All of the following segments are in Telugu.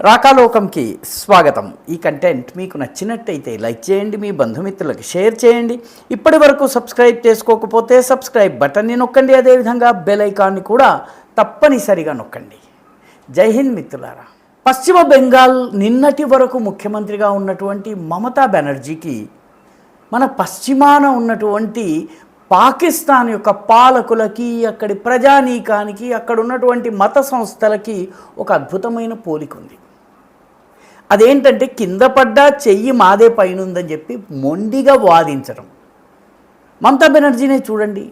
రాకాలోకంకి స్వాగతం. ఈ కంటెంట్ మీకు నచ్చినట్టయితే లైక్ చేయండి, మీ బంధుమిత్రులకు షేర్ చేయండి. ఇప్పటి వరకు సబ్స్క్రైబ్ చేసుకోకపోతే సబ్స్క్రైబ్ బటన్ని నొక్కండి, అదేవిధంగా బెల్ ఐకాన్ని కూడా తప్పనిసరిగా నొక్కండి. జై హింద్ మిత్రులారా. పశ్చిమ బెంగాల్ నిన్నటి వరకు ముఖ్యమంత్రిగా ఉన్నటువంటి మమతా బెనర్జీకి మన పశ్చిమాన ఉన్నటువంటి పాకిస్తాన్ యొక్క పాలకులకి, అక్కడి ప్రజానీకానికి, అక్కడ ఉన్నటువంటి మత సంస్థలకి ఒక అద్భుతమైన పోలిక ఉంది. అదేంటంటే కింద పడ్డా చెయ్యి మాదే పైనుందని చెప్పి మొండిగా వాదించడం. మమతా బెనర్జీనే చూడండి,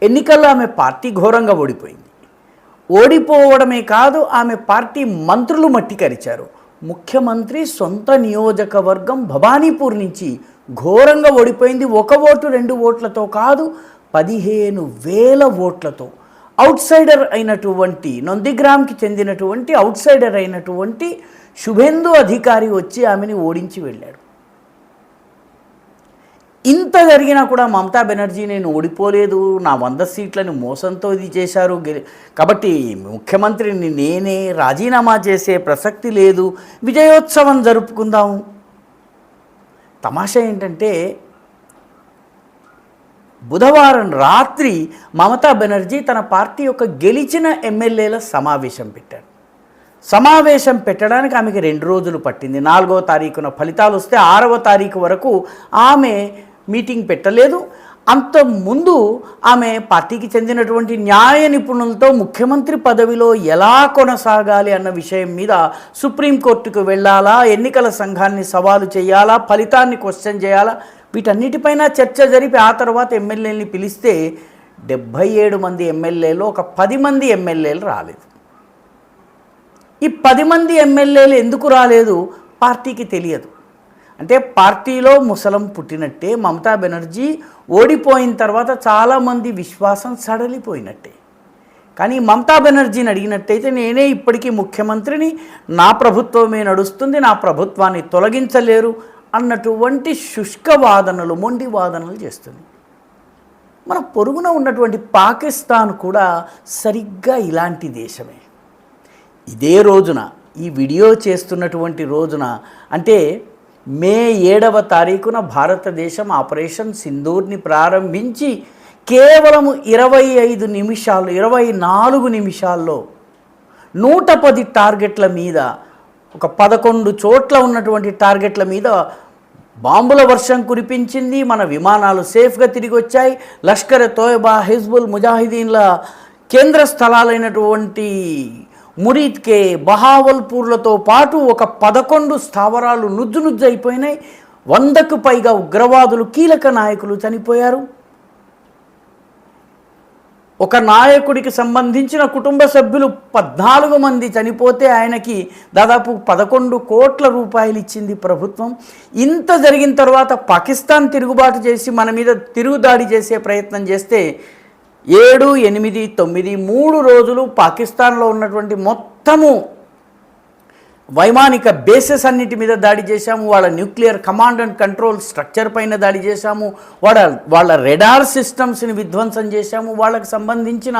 ఎన్నికల్లో ఆమె పార్టీ ఘోరంగా ఓడిపోయింది. ఓడిపోవడమే కాదు, ఆమె పార్టీ మంత్రులు మట్టి కరిచారు. ముఖ్యమంత్రి సొంత నియోజకవర్గం భవానీపూర్ నుంచి ఘోరంగా ఓడిపోయింది. 1 ఓటు 2 ఓట్లతో కాదు, 15,000 ఓట్లతో. అవుట్సైడర్ అయినటువంటి నందిగ్రామ్కి చెందినటువంటి అవుట్సైడర్ అయినటువంటి శుభేందు అధికారి వచ్చి ఆమెని ఓడించి వెళ్ళాడు. ఇంత జరిగినా కూడా మమతా బెనర్జీ నేను ఓడిపోలేదు, నా 100 సీట్లను మోసంతో ఇది చేశారు కాబట్టి ముఖ్యమంత్రిని నేనే, రాజీనామా చేసే ప్రసక్తి లేదు, విజయోత్సవం జరుపుకుందాము. తమాషా ఏంటంటే బుధవారం రాత్రి మమతా బెనర్జీ తన పార్టీ యొక్క గెలిచిన ఎమ్మెల్యేల సమావేశం పెట్టారు. సమావేశం పెట్టడానికి ఆమెకి 2 రోజులు పట్టింది. 4వ తారీఖున ఫలితాలు వస్తే 6వ తారీఖు వరకు ఆమె మీటింగ్ పెట్టలేదు. అంత ముందు ఆమె పార్టీకి చెందినటువంటి న్యాయ నిపుణులతో ముఖ్యమంత్రి పదవిలో ఎలా కొనసాగాలి అన్న విషయం మీద సుప్రీంకోర్టుకు వెళ్ళాలా, ఎన్నికల సంఘాన్ని సవాలు చేయాలా, ఫలితాన్ని క్వశ్చన్ చేయాలా, వీటన్నిటిపైన చర్చ జరిపి ఆ తర్వాత ఎమ్మెల్యేలని పిలిస్తే 77 మంది ఎమ్మెల్యేలు ఒక 10 మంది ఎమ్మెల్యేలు రాలేదు. ఈ 10 మంది ఎమ్మెల్యేలు ఎందుకు రాలేదు పార్టీకి తెలియదు. అంటే పార్టీలో ముసలం పుట్టినట్టే మమతా బెనర్జీ ఓడిపోయిన తర్వాత చాలామంది విశ్వాసం సడలిపోయినట్టే. కానీ మమతా బెనర్జీని అడిగినట్టయితే నేనే ఇప్పటికీ ముఖ్యమంత్రిని, నా ప్రభుత్వమే నడుస్తుంది, నా ప్రభుత్వాన్ని తొలగించలేరు అన్నటువంటి శుష్క వాదనలు, మొండి వాదనలు చేస్తుంది. మన పొరుగున ఉన్నటువంటి పాకిస్తాన్ కూడా సరిగ్గా ఇలాంటి దేశమే. ఇదే రోజున, ఈ వీడియో చేస్తున్నటువంటి రోజున, అంటే మే 7వ తారీఖున భారతదేశం ఆపరేషన్ సింధూర్ని ప్రారంభించి కేవలం 24 నిమిషాల్లో 110 టార్గెట్ల మీద, ఒక 11 చోట్ల ఉన్నటువంటి టార్గెట్ల మీద బాంబుల వర్షం కురిపించింది. మన విమానాలు సేఫ్గా తిరిగి వచ్చాయి. లష్కర్ తోయబా, హిజ్బుల్ ముజాహిదీన్ల కేంద్ర స్థలాలైనటువంటి మురీద్కే, బహావల్పూర్లతో పాటు ఒక 11 స్థావరాలు నుజ్జు అయిపోయినాయి. 100కు పైగా ఉగ్రవాదులు, కీలక నాయకులు చనిపోయారు. ఒక నాయకుడికి సంబంధించిన కుటుంబ సభ్యులు 14 మంది చనిపోతే ఆయనకి దాదాపు 11 కోట్ల రూపాయలు ఇచ్చింది ప్రభుత్వం. ఇంత జరిగిన తర్వాత పాకిస్తాన్ తిరుగుబాటు చేసి మన మీద తిరుగుదాడి చేసే ప్రయత్నం చేస్తే 7, 8, 9 3 రోజులు పాకిస్తాన్లో ఉన్నటువంటి మొత్తము వైమానిక బేసెస్ అన్నిటి మీద దాడి చేశాము. వాళ్ళ nuclear command and control structure పైన దాడి చేశాము. వాళ్ళ రెడార్ సిస్టమ్స్ని విధ్వంసం చేశాము. వాళ్ళకి సంబంధించిన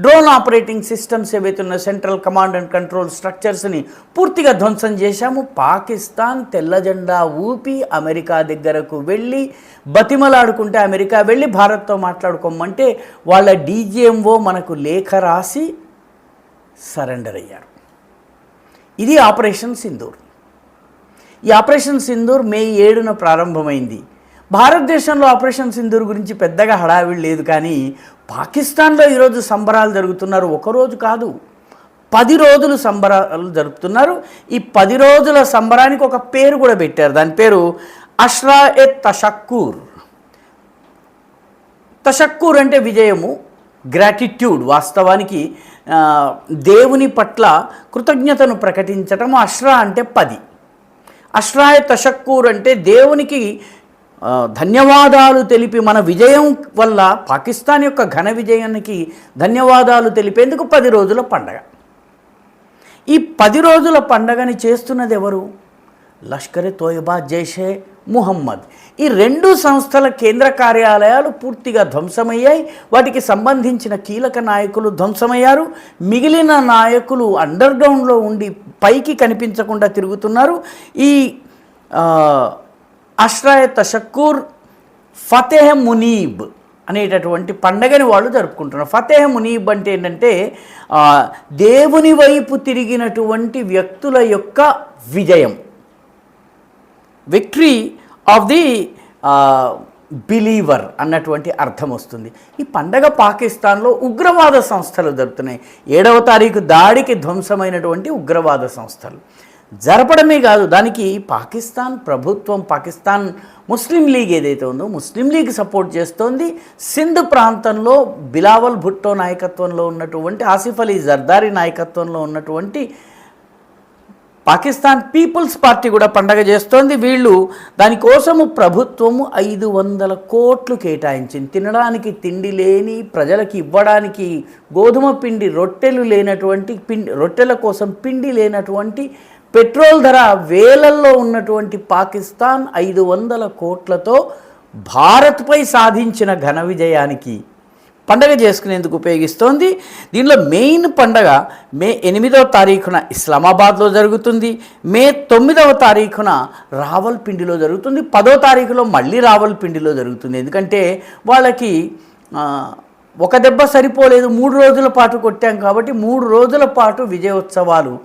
డ్రోన్ ఆపరేటింగ్ సిస్టమ్స్ ఏవైతే ఉన్న సెంట్రల్ కమాండ్ అండ్ కంట్రోల్ స్ట్రక్చర్స్ని పూర్తిగా ధ్వంసం చేశాము. పాకిస్తాన్ తెల్ల జెండా ఊపి అమెరికా దగ్గరకు వెళ్ళి బతిమలాడుకుంటే, అమెరికా వెళ్ళి భారత్తో మాట్లాడుకోమంటే వాళ్ళ డీజీఎంఓ మనకు లేఖ రాసి సరెండర్ అయ్యారు. ఇది ఆపరేషన్ సింధూర్. ఈ ఆపరేషన్ సింధూర్ మే 7న ప్రారంభమైంది. భారతదేశంలో ఆపరేషన్ సింధూర్ గురించి పెద్దగా హడావిడి లేదు. కానీ పాకిస్తాన్లో ఈరోజు సంబరాలు జరుగుతున్నారు. 1 రోజు కాదు, 10 రోజులు సంబరాలు జరుపుతున్నారు. ఈ 10 రోజుల సంబరానికి ఒక పేరు కూడా పెట్టారు. దాని పేరు అష్రా-ఎ-తషక్కూర్. తషక్కూర్ అంటే విజయము, గ్రాటిట్యూడ్, వాస్తవానికి దేవుని పట్ల కృతజ్ఞతను ప్రకటించటము. అష్రా అంటే 10. అష్రా-ఎ-తషక్కూర్ అంటే దేవునికి ధన్యవాదాలు తెలిపి, మన విజయం వల్ల పాకిస్తాన్ యొక్క ఘన విజయానికి ధన్యవాదాలు తెలిపేందుకు 10 రోజుల పండగ. ఈ 10 రోజుల పండగని చేస్తున్నది ఎవరు? లష్కర్ తోయబా, జైషే ముహమ్మద్. ఈ 2 సంస్థల కేంద్ర కార్యాలయాలు పూర్తిగా ధ్వంసమయ్యాయి. వాటికి సంబంధించిన కీలక నాయకులు ధ్వంసమయ్యారు. మిగిలిన నాయకులు అండర్ గ్రౌండ్లో ఉండి పైకి కనిపించకుండా తిరుగుతున్నారు. ఈ అష్రాయ తషక్కూర్ ఫతేహ్ మునీబ్ అనేటటువంటి పండగని వాళ్ళు జరుపుకుంటున్నారు. ఫతేహ్ మునీబ్ అంటే ఏంటంటే దేవుని వైపు తిరిగినటువంటి వ్యక్తుల యొక్క విజయం, విక్టరీ ఆఫ్ ది బిలీవర్ అన్నటువంటి అర్థం వస్తుంది. ఈ పండగ పాకిస్తాన్లో ఉగ్రవాద సంస్థలు జరుపుతున్నాయి. 7వ తారీఖు దాడికి ధ్వంసమైనటువంటి ఉగ్రవాద సంస్థలు జరపడమే కాదు, దానికి పాకిస్తాన్ ప్రభుత్వం, పాకిస్తాన్ ముస్లిం లీగ్ ఏదైతే ఉందో ముస్లిం లీగ్ సపోర్ట్ చేస్తోంది. సింధ్ ప్రాంతంలో బిలావల్ భుట్టో నాయకత్వంలో ఉన్నటువంటి, ఆసిఫ్ అలీ జర్దారీ నాయకత్వంలో ఉన్నటువంటి పాకిస్తాన్ పీపుల్స్ పార్టీ కూడా పండగ చేస్తోంది. వీళ్ళు దానికోసము ప్రభుత్వము 500 కోట్లు కేటాయించింది. తినడానికి తిండి లేని ప్రజలకి ఇవ్వడానికి గోధుమ పిండి రొట్టెలు లేనటువంటి రొట్టెల కోసం పిండి లేనటువంటి, పెట్రోల్ ధర వేలల్లో ఉన్నటువంటి పాకిస్తాన్ 500 కోట్లతో భారత్పై సాధించిన ఘన విజయానికి పండగ చేసుకునేందుకు ఉపయోగిస్తోంది. దీనిలో మెయిన్ పండగ మే 8వ తారీఖున ఇస్లామాబాద్లో జరుగుతుంది. మే 9వ తారీఖున రావల్పిండిలో జరుగుతుంది. 10వ తారీఖులో మళ్ళీ రావల్పిండిలో జరుగుతుంది. ఎందుకంటే వాళ్ళకి ఒక దెబ్బ సరిపోలేదు, 3 రోజుల పాటు కొట్టాం కాబట్టి 3 రోజుల పాటు విజయోత్సవాలు,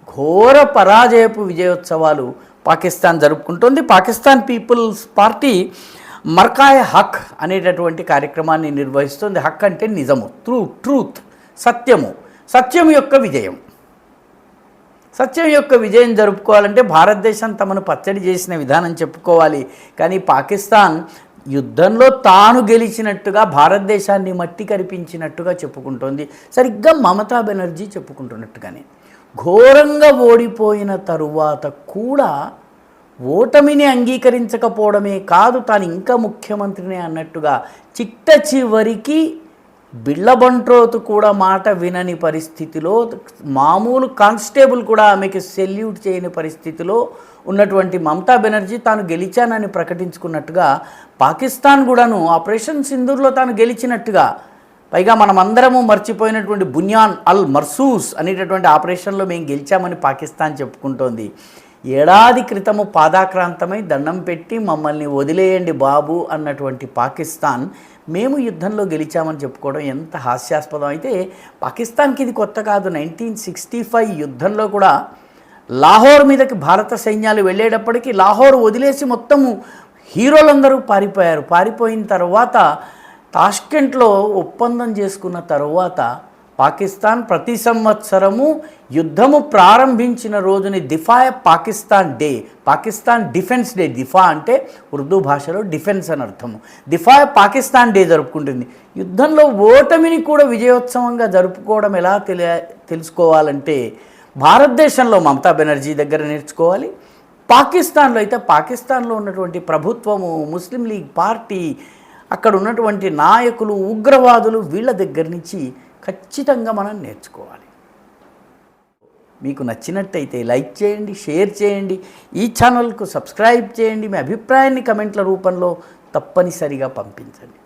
ఘోర పరాజయపు విజయోత్సవాలు పాకిస్తాన్ జరుపుకుంటోంది. పాకిస్తాన్ పీపుల్స్ పార్టీ మర్కాయ హక్ అనేటటువంటి కార్యక్రమాన్ని నిర్వహిస్తుంది. హక్ అంటే నిజము, ట్రూత్, సత్యము, సత్యం యొక్క విజయం. సత్యం యొక్క విజయం జరుపుకోవాలంటే భారతదేశం తమను పచ్చడి చేసిన విధానం చెప్పుకోవాలి. కానీ పాకిస్తాన్ యుద్ధంలో తాను గెలిచినట్టుగా, భారతదేశాన్ని మట్టి కరిపించినట్టుగా చెప్పుకుంటోంది. సరిగ్గా మమతా బెనర్జీ చెప్పుకుంటున్నట్టుగానే. ఘోరంగా ఓడిపోయిన తరువాత కూడా ఓటమిని అంగీకరించకపోవడమే కాదు, తాను ఇంకా ముఖ్యమంత్రినే అన్నట్టుగా చిట్ట చివరికి బిళ్ళబంట్రోతు కూడా మాట వినని పరిస్థితిలో, మామూలు కానిస్టేబుల్ కూడా ఆమెకి సెల్యూట్ చేయని పరిస్థితిలో ఉన్నటువంటి మమతా బెనర్జీ తాను గెలిచానని ప్రకటించుకున్నట్టుగా, పాకిస్తాన్ కూడాను ఆపరేషన్ సింధూర్లో తాను గెలిచినట్టుగా, పైగా మనమందరము మర్చిపోయినటువంటి బున్యాన్ అల్ మర్సూస్ అనేటటువంటి ఆపరేషన్లో మేము గెలిచామని పాకిస్తాన్ చెప్పుకుంటోంది. 1 ఏడాది క్రితము పాదాక్రాంతమై దండం పెట్టి మమ్మల్ని వదిలేయండి బాబు అన్నటువంటి పాకిస్తాన్ మేము యుద్ధంలో గెలిచామని చెప్పుకోవడం ఎంత హాస్యాస్పదం. అయితే పాకిస్తాన్కి ఇది కొత్త కాదు. 1965 యుద్ధంలో కూడా లాహోర్ మీదకి భారత సైన్యాలు వెళ్ళేటప్పటికీ లాహోర్ వదిలేసి మొత్తము హీరోలందరూ పారిపోయారు. పారిపోయిన తర్వాత తాష్కెంట్లో ఒప్పందం చేసుకున్న తరువాత పాకిస్తాన్ ప్రతి సంవత్సరము యుద్ధము ప్రారంభించిన రోజుని దిఫాయ్ Pakistan day, Pakistan defence day, దిఫా అంటే ఉర్దూ భాషలో డిఫెన్స్ అని అర్థము, దిఫాయ్ పాకిస్తాన్ డే జరుపుకుంటుంది. యుద్ధంలో ఓటమిని కూడా విజయోత్సవంగా జరుపుకోవడం ఎలా తెలుసుకోవాలంటే భారతదేశంలో మమతా బెనర్జీ దగ్గర నేర్చుకోవాలి. పాకిస్తాన్లో అయితే పాకిస్తాన్లో ఉన్నటువంటి ప్రభుత్వము, ముస్లిం లీగ్ పార్టీ, అక్కడ ఉన్నటువంటి నాయకులు, ఉగ్రవాదులు, వీళ్ళ దగ్గర నుంచి ఖచ్చితంగా మనం నేర్చుకోవాలి. మీకు నచ్చినట్టయితే లైక్ చేయండి, షేర్ చేయండి, ఈ ఛానల్కు సబ్స్క్రైబ్ చేయండి. మీ అభిప్రాయాన్ని కమెంట్ల రూపంలో తప్పనిసరిగా పంపించండి.